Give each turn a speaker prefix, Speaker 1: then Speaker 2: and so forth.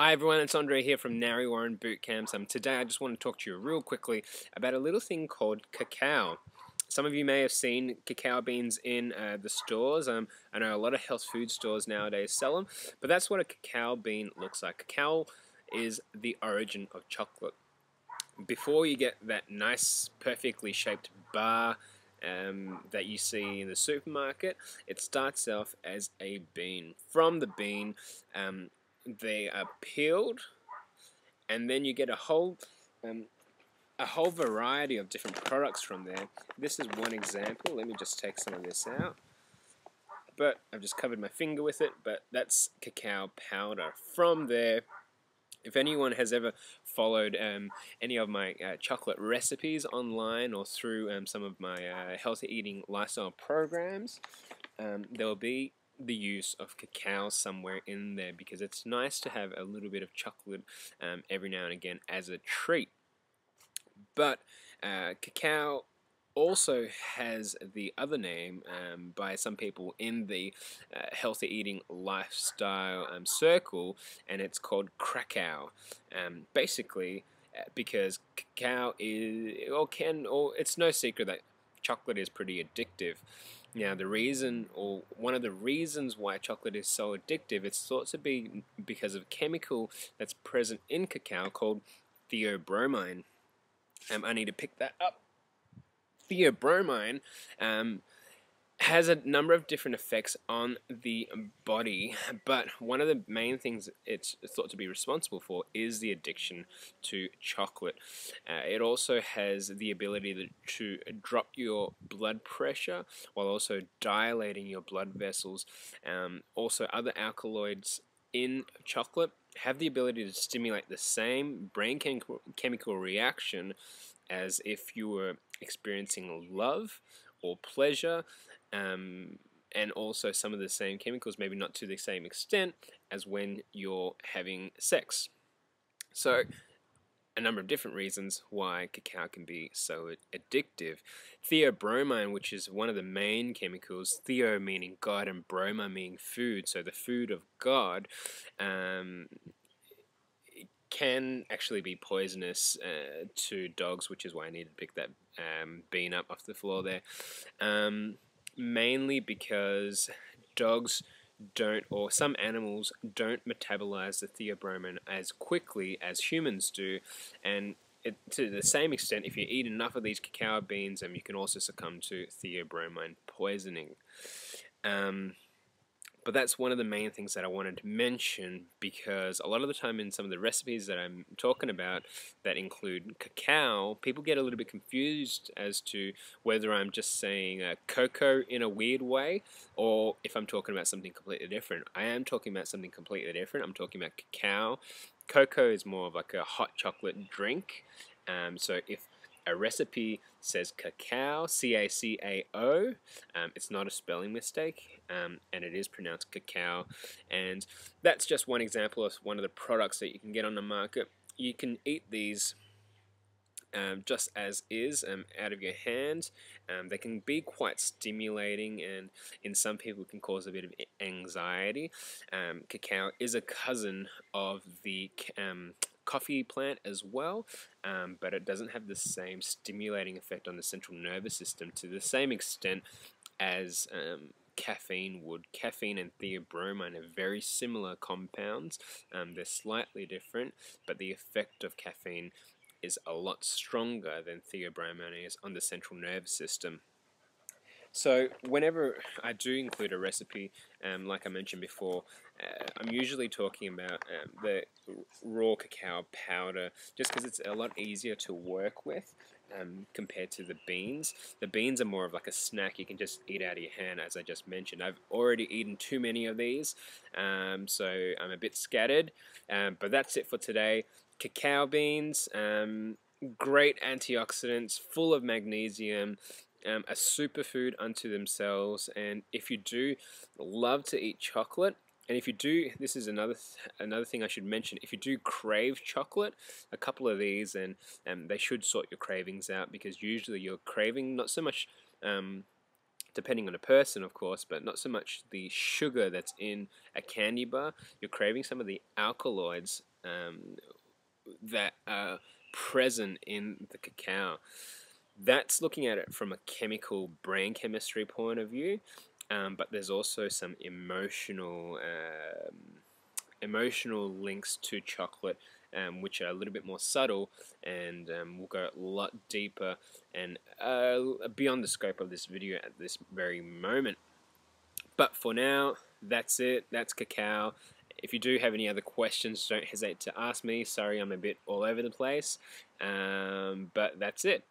Speaker 1: Hi everyone, it's Andre here from Nari Warren Boot Camps. Today I just want to talk to you real quickly about a little thing called cacao. Some of you may have seen cacao beans in the stores. I know a lot of health food stores nowadays sell them, but that's what a cacao bean looks like. Cacao is the origin of chocolate. Before you get that nice, perfectly shaped bar that you see in the supermarket, it starts off as a bean. From the bean, they are peeled, and then you get a whole variety of different products from there. This is one example. Let me just take some of this out. But I've just covered my finger with it, but that's cacao powder. From there, if anyone has ever followed any of my chocolate recipes online or through some of my healthy eating lifestyle programs, there will be the use of cacao somewhere in there, because it's nice to have a little bit of chocolate every now and again as a treat. But cacao also has the other name by some people in the healthy eating lifestyle circle, and it's called Cacao. Basically, because cacao is, it's no secret that chocolate is pretty addictive. Now, the reason, or one of the reasons why chocolate is so addictive, it's thought to be because of a chemical that's present in cacao called theobromine. I need to pick that up. Theobromine has a number of different effects on the body, but one of the main things it's thought to be responsible for is the addiction to chocolate. It also has the ability to drop your blood pressure while also dilating your blood vessels. Also, other alkaloids in chocolate have the ability to stimulate the same brain chemical reaction as if you were experiencing love or pleasure, and also some of the same chemicals, maybe not to the same extent as when you're having sex. So, a number of different reasons why cacao can be so addictive. Theobromine, which is one of the main chemicals, theo meaning God and broma meaning food, so the food of God, can actually be poisonous to dogs, which is why I need to pick that bean up off the floor there. Mainly because dogs don't, or some animals don't metabolize the theobromine as quickly as humans do, and to the same extent, if you eat enough of these cacao beans, you can also succumb to theobromine poisoning. But that's one of the main things that I wanted to mention, because a lot of the time in some of the recipes that I'm talking about that include cacao, people get a little bit confused as to whether I'm just saying cocoa in a weird way, or if I'm talking about something completely different. I am talking about something completely different. I'm talking about cacao. Cocoa is more of like a hot chocolate drink. So if a recipe says cacao, C-A-C-A-O, it's not a spelling mistake, and it is pronounced cacao. And that's just one example of one of the products that you can get on the market. You can eat these just as is, out of your hand. They can be quite stimulating, and in some people can cause a bit of anxiety. Cacao is a cousin of the coffee plant as well, but it doesn't have the same stimulating effect on the central nervous system to the same extent as caffeine would. Caffeine and theobromine are very similar compounds. They're slightly different, but the effect of caffeine is a lot stronger than theobromine is on the central nervous system. So whenever I do include a recipe, like I mentioned before, I'm usually talking about the raw cacao powder, just because it's a lot easier to work with compared to the beans. The beans are more of like a snack you can just eat out of your hand, as I just mentioned. I've already eaten too many of these, so I'm a bit scattered, but that's it for today. Cacao beans, great antioxidants, full of magnesium, a superfood unto themselves. And if you do love to eat chocolate, and if you do, this is another thing I should mention, if you do crave chocolate, a couple of these, and they should sort your cravings out, because usually you're craving not so much depending on a person, of course, but not so much the sugar that's in a candy bar. You're craving some of the alkaloids that are present in the cacao. That's looking at it from a chemical brain chemistry point of view, but there's also some emotional links to chocolate, which are a little bit more subtle, and we'll go a lot deeper and beyond the scope of this video at this very moment. But for now, that's it. That's cacao. If you do have any other questions, don't hesitate to ask me. Sorry, I'm a bit all over the place, but that's it.